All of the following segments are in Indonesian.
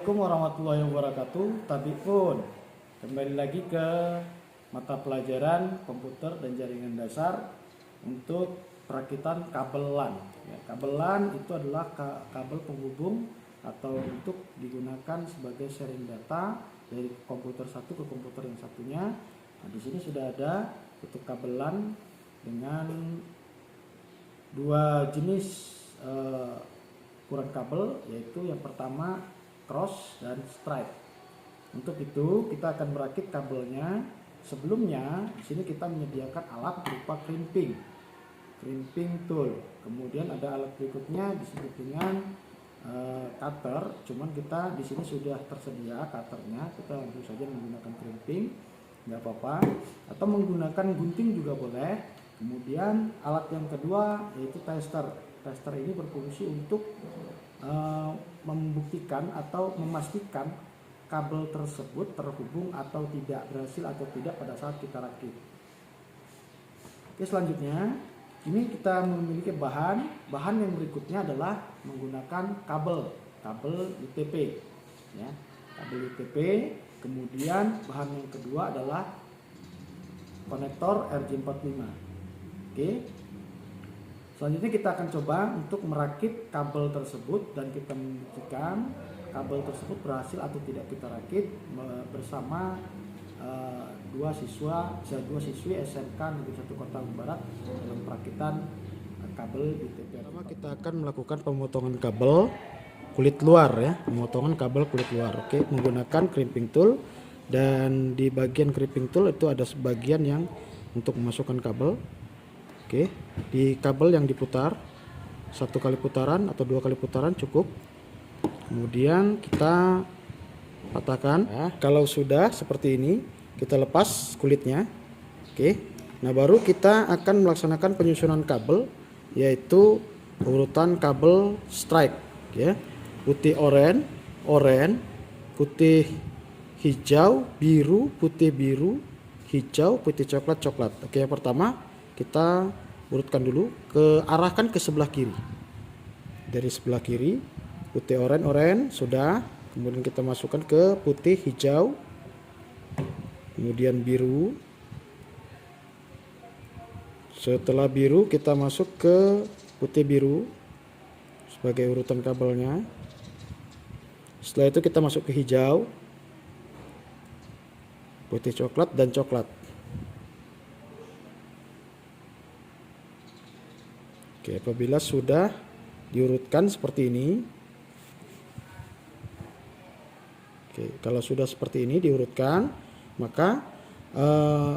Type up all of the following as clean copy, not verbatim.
Assalamualaikum warahmatullahi wabarakatuh. Tabiun, kembali lagi ke mata pelajaran komputer dan jaringan dasar untuk perakitan kabel LAN. Ya, kabel LAN itu adalah kabel penghubung atau untuk digunakan sebagai sharing data dari komputer satu ke komputer yang satunya. Nah, di sini sudah ada untuk kabel LAN dengan dua jenis ukuran kabel, yaitu yang pertama cross dan stripe. Untuk itu kita akan merakit kabelnya. Sebelumnya di sini kita menyediakan alat berupa crimping tool. Kemudian ada alat berikutnya disebut dengan cutter. Cuman kita di sini sudah tersedia cutternya. Kita langsung saja menggunakan crimping, nggak apa-apa. Atau menggunakan gunting juga boleh. Kemudian alat yang kedua yaitu tester. Tester ini berfungsi untuk membuktikan atau memastikan kabel tersebut terhubung atau tidak, berhasil atau tidak pada saat kita rakit. Oke, selanjutnya ini kita memiliki bahan yang berikutnya adalah menggunakan kabel UTP ya, kabel UTP. Kemudian bahan yang kedua adalah konektor RJ45. Oke, selanjutnya kita akan coba untuk merakit kabel tersebut dan kita membuktikan kabel tersebut berhasil atau tidak kita rakit bersama dua siswi SMK Negeri 1 Kota Barat dalam perakitan kabel UTP. Pertama kita akan melakukan pemotongan kabel kulit luar ya, pemotongan kabel kulit luar. Oke, menggunakan crimping tool, dan di bagian crimping tool itu ada sebagian yang untuk memasukkan kabel. Oke, di kabel yang diputar 1 kali putaran atau 2 kali putaran cukup. Kemudian kita patahkan. Nah, kalau sudah seperti ini, kita lepas kulitnya. Oke, nah baru kita akan melaksanakan penyusunan kabel, yaitu urutan kabel stripe ya, putih oranye, putih hijau, biru, putih biru, hijau, putih coklat. Oke, yang pertama kita urutkan dulu, arahkan ke sebelah kiri. Dari sebelah kiri, putih oranye sudah, kemudian kita masukkan ke putih hijau, kemudian biru. Setelah biru kita masuk ke putih biru sebagai urutan kabelnya. Setelah itu kita masuk ke hijau, putih coklat dan coklat. Oke, apabila sudah diurutkan seperti ini. Oke, kalau sudah seperti ini diurutkan, maka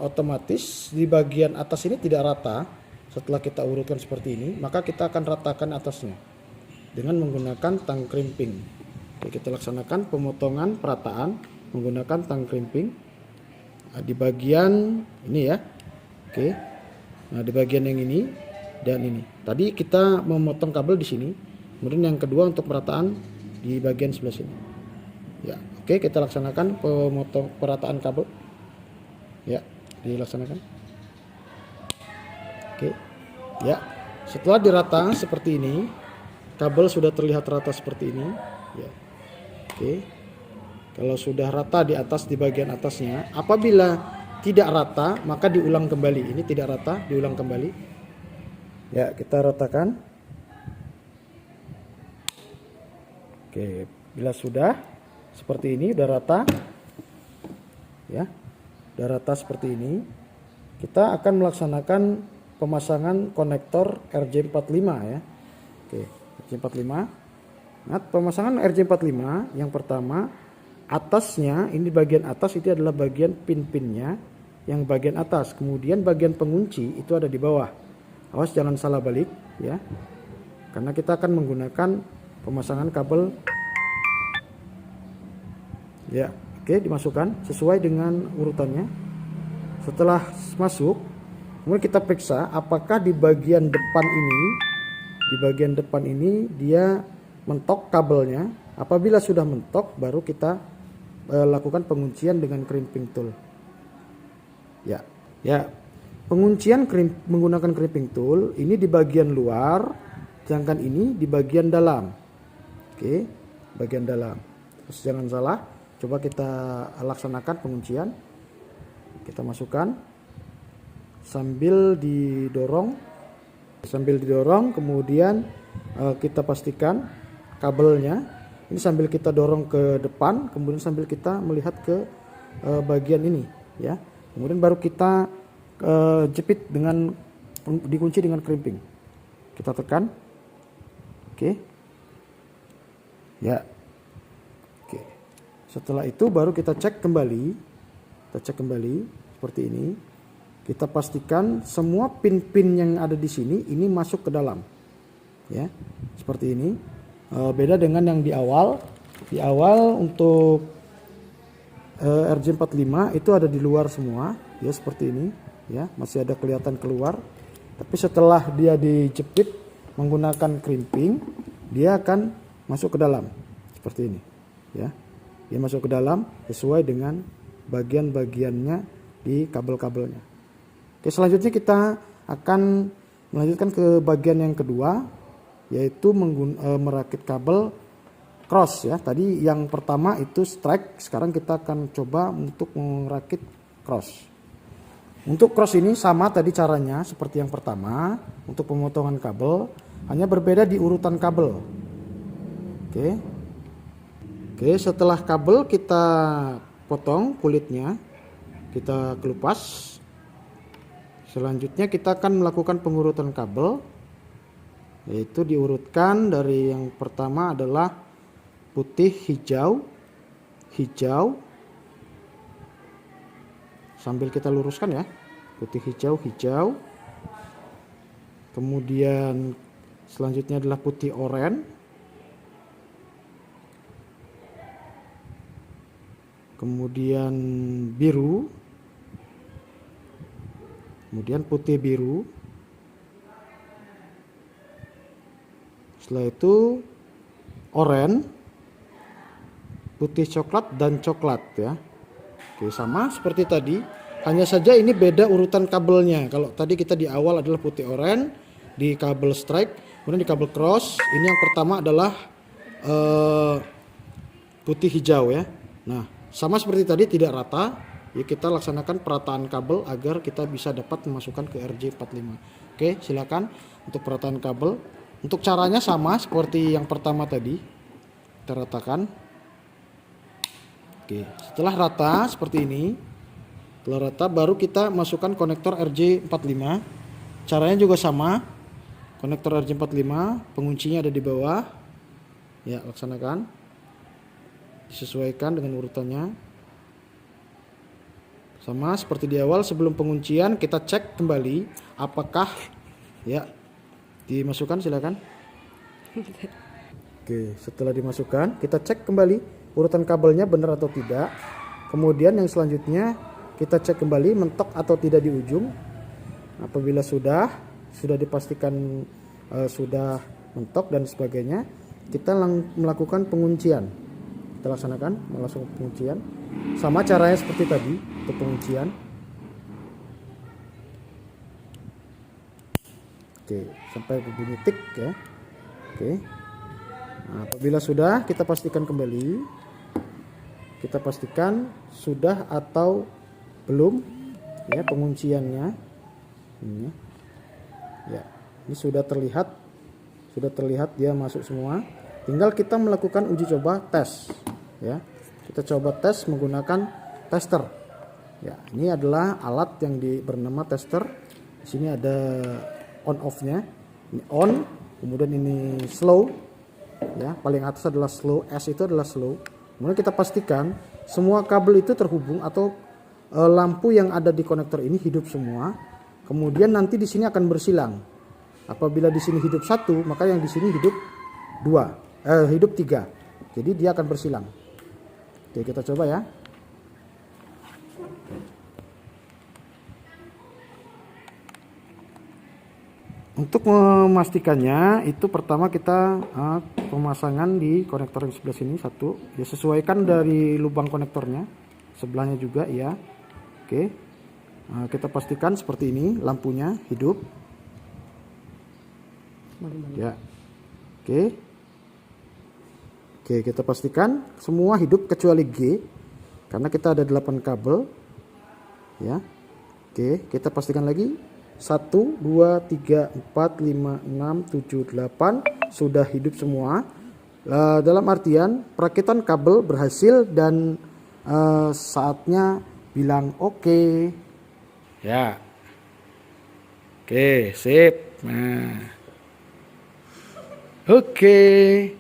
otomatis di bagian atas ini tidak rata. Setelah kita urutkan seperti ini, maka kita akan ratakan atasnya dengan menggunakan tang crimping. Oke, kita laksanakan pemotongan perataan menggunakan tang crimping. Nah, di bagian ini ya. Oke. Nah, di bagian yang ini dan ini. Tadi kita memotong kabel di sini. Kemudian yang kedua untuk perataan di bagian sebelah sini. Ya, oke, kita laksanakan perataan kabel. Ya, dilaksanakan. Oke. Ya. Setelah dirata seperti ini, kabel sudah terlihat rata seperti ini, ya. Oke. Kalau sudah rata di atas, di bagian atasnya, apabila tidak rata, maka diulang kembali. Ini tidak rata, diulang kembali. Ya, kita ratakan. Oke, bila sudah seperti ini, udah rata ya, udah rata seperti ini, kita akan melaksanakan pemasangan konektor RJ45 ya. Oke, RJ45. Nah, pemasangan RJ45 yang pertama, atasnya, ini bagian atas itu adalah bagian pin-pinnya yang bagian atas, kemudian bagian pengunci itu ada di bawah. Awas jangan salah balik ya, karena kita akan menggunakan pemasangan kabel ya. Oke, dimasukkan sesuai dengan urutannya. Setelah masuk, kemudian kita periksa apakah di bagian depan ini dia mentok kabelnya. Apabila sudah mentok, baru kita lakukan penguncian dengan crimping tool ya. Penguncian menggunakan crimping tool ini di bagian luar, sedangkan ini di bagian dalam. Oke, bagian dalam. Terus jangan salah, coba kita laksanakan penguncian. Kita masukkan sambil didorong, kemudian kita pastikan kabelnya ini sambil kita dorong ke depan, kemudian sambil kita melihat ke bagian ini ya. Kemudian baru kita jepit dengan dikunci dengan crimping. Kita tekan. Oke. Ya. Oke. Setelah itu baru kita cek kembali. Seperti ini. Kita pastikan semua pin-pin yang ada di sini ini masuk ke dalam. Ya. Seperti ini. Beda dengan yang di awal. Di awal untuk RJ45 itu ada di luar semua, ya seperti ini, ya masih ada kelihatan keluar. Tapi setelah dia dijepit menggunakan crimping, dia akan masuk ke dalam seperti ini, ya. Dia masuk ke dalam sesuai dengan bagian-bagiannya di kabel-kabelnya. Oke, selanjutnya kita akan melanjutkan ke bagian yang kedua, yaitu merakit kabel cross ya. Tadi yang pertama itu strike, sekarang kita akan coba untuk merakit cross. Untuk cross ini sama tadi caranya seperti yang pertama untuk pemotongan kabel, hanya berbeda di urutan kabel. Oke, setelah kabel kita potong kulitnya, kita kelupas. Selanjutnya kita akan melakukan pengurutan kabel, yaitu diurutkan dari yang pertama adalah putih, hijau, sambil kita luruskan ya, putih, hijau, kemudian selanjutnya adalah putih oranye, kemudian biru, kemudian putih biru, setelah itu oranye, putih coklat dan coklat ya. Oke, sama seperti tadi, hanya saja ini beda urutan kabelnya. Kalau tadi kita di awal adalah putih oranye di kabel strike, kemudian di kabel cross ini yang pertama adalah putih hijau ya. Nah, sama seperti tadi tidak rata, ya kita laksanakan perataan kabel agar kita bisa dapat memasukkan ke RJ45. Oke, silakan untuk perataan kabel. Untuk caranya sama seperti yang pertama tadi, kita ratakan. Oke, setelah rata seperti ini, setelah rata baru kita masukkan konektor RJ45. Caranya juga sama, konektor RJ45 penguncinya ada di bawah. Ya, laksanakan, disesuaikan dengan urutannya. Sama seperti di awal, sebelum penguncian kita cek kembali apakah ya dimasukkan, silakan. Oke, setelah dimasukkan kita cek kembali urutan kabelnya benar atau tidak. Kemudian yang selanjutnya kita cek kembali mentok atau tidak di ujung. Apabila sudah dipastikan sudah mentok dan sebagainya, kita melakukan penguncian. Kita laksanakan langsung penguncian. Sama caranya seperti tadi untuk penguncian. Oke, sampai berbunyi tik ya. Oke. Nah, apabila sudah, kita pastikan kembali. Kita pastikan sudah atau belum ya pengunciannya. Ini ya, ini sudah terlihat dia masuk semua. Tinggal kita melakukan uji coba tes ya. Kita coba tes menggunakan tester. Ya, ini adalah alat yang bernama tester. Di sini ada on off-nya. Ini on, kemudian ini slow. Ya, paling atas adalah slow, S itu adalah slow. Kemudian kita pastikan semua kabel itu terhubung atau lampu yang ada di konektor ini hidup semua. Kemudian nanti di sini akan bersilang. Apabila di sini hidup 1, maka yang di sini hidup 2, hidup 3. Jadi dia akan bersilang. Oke, kita coba ya. Untuk memastikannya itu pertama kita pemasangan di konektor yang sebelah sini satu, ya sesuaikan dari lubang konektornya, sebelahnya juga ya. Oke, kita pastikan seperti ini, lampunya hidup. Ya, oke, Oke, kita pastikan semua hidup kecuali G karena kita ada 8 kabel ya. Oke, kita pastikan lagi 1 2 3 4 5 6 7 8 sudah hidup semua. Dalam artian perakitan kabel berhasil dan saatnya bilang oke. Ya. Oke, sip. Nah. Oke.